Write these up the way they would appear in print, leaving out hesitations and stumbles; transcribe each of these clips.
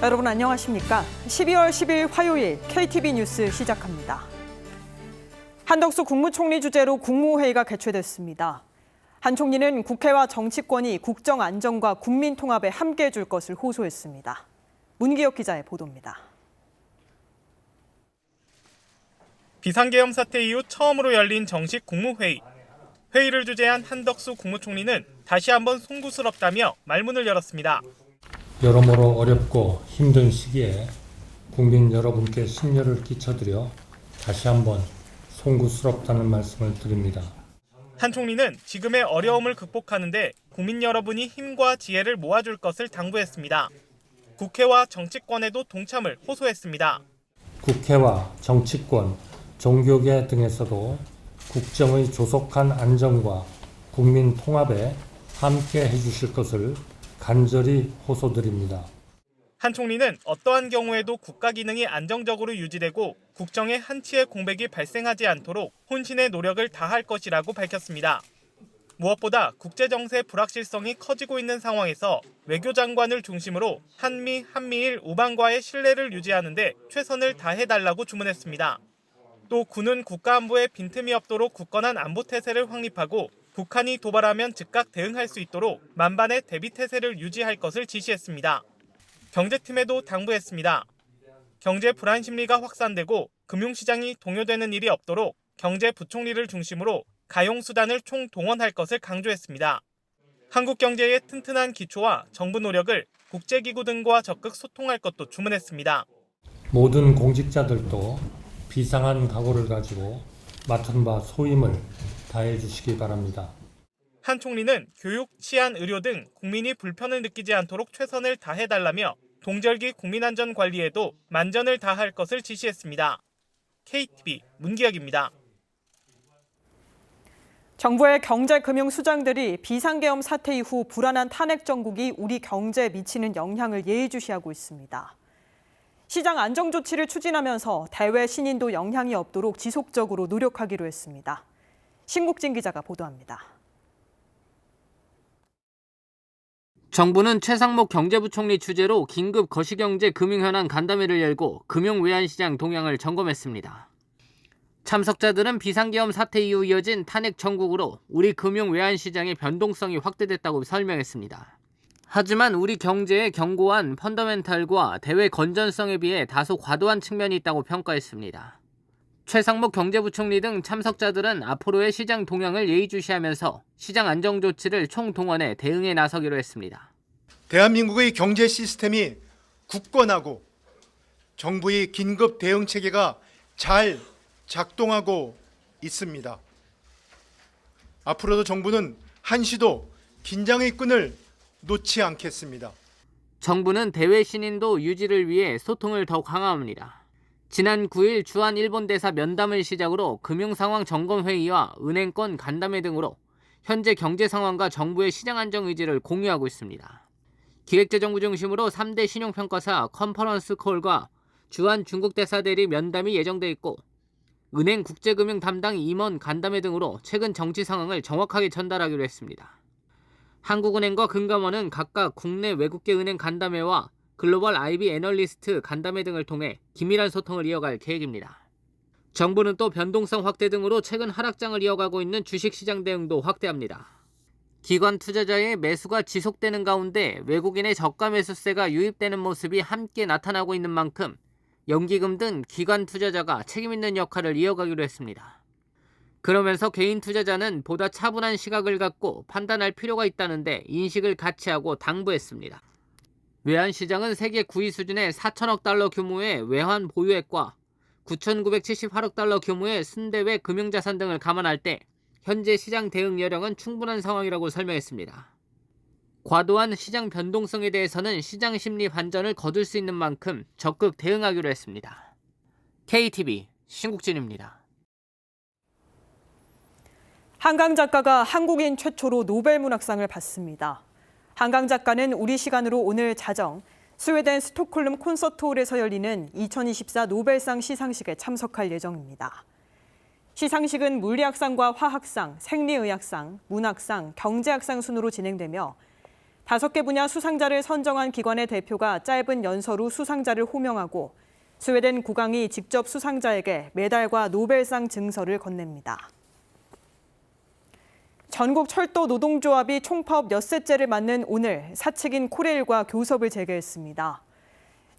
여러분 안녕하십니까? 12월 10일 화요일 KTV 뉴스 시작합니다. 한덕수 국무총리 주재로 국무회의가 개최됐습니다. 한 총리는 국회와 정치권이 국정 안정과 국민 통합에 함께해 줄 것을 호소했습니다. 문기혁 기자의 보도입니다. 비상계엄 사태 이후 처음으로 열린 정식 국무회의. 회의를 주재한 한덕수 국무총리는 다시 한번 송구스럽다며 말문을 열었습니다. 여러모로 어렵고 힘든 시기에 국민 여러분께 심려를 끼쳐드려 다시 한번 송구스럽다는 말씀을 드립니다. 한 총리는 지금의 어려움을 극복하는 데 국민 여러분이 힘과 지혜를 모아줄 것을 당부했습니다. 국회와 정치권에도 동참을 호소했습니다. 국회와 정치권, 종교계 등에서도 국정의 조속한 안정과 국민 통합에 함께 해주실 것을 간절히 호소드립니다. 한 총리는 어떠한 경우에도 국가 기능이 안정적으로 유지되고 국정에 한치의 공백이 발생하지 않도록 혼신의 노력을 다할 것이라고 밝혔습니다. 무엇보다 국제정세 불확실성이 커지고 있는 상황에서 외교장관을 중심으로 한미일 우방과의 신뢰를 유지하는 데 최선을 다해달라고 주문했습니다. 또 군은 국가안보에 빈틈이 없도록 굳건한 안보 태세를 확립하고 북한이 도발하면 즉각 대응할 수 있도록 만반의 대비 태세를 유지할 것을 지시했습니다. 경제팀에도 당부했습니다. 경제 불안 심리가 확산되고 금융시장이 동요되는 일이 없도록 경제부총리를 중심으로 가용수단을 총동원할 것을 강조했습니다. 한국 경제의 튼튼한 기초와 정부 노력을 국제기구 등과 적극 소통할 것도 주문했습니다. 모든 공직자들도 비상한 각오를 가지고 맡은 바 소임을 다해 주시기 바랍니다. 한 총리는 교육, 치안, 의료 등 국민이 불편을 느끼지 않도록 최선을 다해달라며 동절기 국민안전관리에도 만전을 다할 것을 지시했습니다. KTV 문기혁입니다. 정부의 경제금융수장들이 비상계엄 사태 이후 불안한 탄핵 정국이 우리 경제에 미치는 영향을 예의주시하고 있습니다. 시장 안정 조치를 추진하면서 대외 신인도 영향이 없도록 지속적으로 노력하기로 했습니다. 신국진 기자가 보도합니다. 정부는 최상목 경제부총리 주재로 긴급 거시경제 금융현안 간담회를 열고 금융외환시장 동향을 점검했습니다. 참석자들은 비상계엄 사태 이후 이어진 탄핵 정국으로 우리 금융외환시장의 변동성이 확대됐다고 설명했습니다. 하지만 우리 경제의 견고한 펀더멘탈과 대외 건전성에 비해 다소 과도한 측면이 있다고 평가했습니다. 최상목 경제부총리 등 참석자들은 앞으로의 시장 동향을 예의주시하면서 시장 안정 조치를 총동원해 대응에 나서기로 했습니다. 대한민국의 경제 시스템이 굳건하고 정부의 긴급 대응 체계가 잘 작동하고 있습니다. 앞으로도 정부는 한시도 긴장의 끈을 놓지 않겠습니다. 정부는 대외 신인도 유지를 위해 소통을 더 강화합니다. 지난 9일 주한 일본 대사 면담을 시작으로 금융상황 점검회의와 은행권 간담회 등으로 현재 경제 상황과 정부의 시장 안정 의지를 공유하고 있습니다. 기획재정부 중심으로 3대 신용평가사 컨퍼런스 콜과 주한 중국 대사 대리 면담이 예정돼 있고 은행 국제금융 담당 임원 간담회 등으로 최근 정치 상황을 정확하게 전달하기로 했습니다. 한국은행과 금감원은 각각 국내 외국계 은행 간담회와 글로벌 IB 애널리스트 간담회 등을 통해 긴밀한 소통을 이어갈 계획입니다. 정부는 또 변동성 확대 등으로 최근 하락장을 이어가고 있는 주식시장 대응도 확대합니다. 기관 투자자의 매수가 지속되는 가운데 외국인의 저가 매수세가 유입되는 모습이 함께 나타나고 있는 만큼 연기금 등 기관 투자자가 책임있는 역할을 이어가기로 했습니다. 그러면서 개인 투자자는 보다 차분한 시각을 갖고 판단할 필요가 있다는데 인식을 같이 하고 당부했습니다. 외환시장은 세계 9위 수준의 4천억 달러 규모의 외환 보유액과 9,978억 달러 규모의 순대외 금융자산 등을 감안할 때 현재 시장 대응 여력은 충분한 상황이라고 설명했습니다. 과도한 시장 변동성에 대해서는 시장 심리 반전을 거둘 수 있는 만큼 적극 대응하기로 했습니다. KTV 신국진입니다. 한강 작가가 한국인 최초로 노벨문학상을 받습니다. 한강 작가는 우리 시간으로 오늘 자정 스웨덴 스톡홀름 콘서트홀에서 열리는 2024 노벨상 시상식에 참석할 예정입니다. 시상식은 물리학상과 화학상, 생리의학상, 문학상, 경제학상 순으로 진행되며 5개 분야 수상자를 선정한 기관의 대표가 짧은 연설로 수상자를 호명하고 스웨덴 국왕이 직접 수상자에게 메달과 노벨상 증서를 건넵니다. 전국 철도 노동조합이 총파업 엿새째를 맞는 오늘 사측인 코레일과 교섭을 재개했습니다.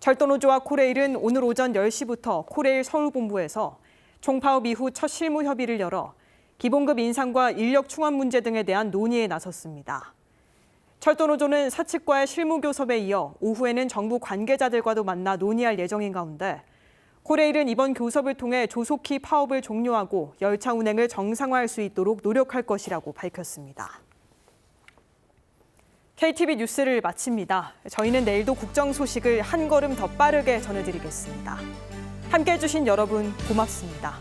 철도노조와 코레일은 오늘 오전 10시부터 코레일 서울본부에서 총파업 이후 첫 실무 협의를 열어 기본급 인상과 인력 충원 문제 등에 대한 논의에 나섰습니다. 철도노조는 사측과의 실무 교섭에 이어 오후에는 정부 관계자들과도 만나 논의할 예정인 가운데 코레일은 이번 교섭을 통해 조속히 파업을 종료하고 열차 운행을 정상화할 수 있도록 노력할 것이라고 밝혔습니다. KTV 뉴스를 마칩니다. 저희는 내일도 국정 소식을 한 걸음 더 빠르게 전해드리겠습니다. 함께해 주신 여러분 고맙습니다.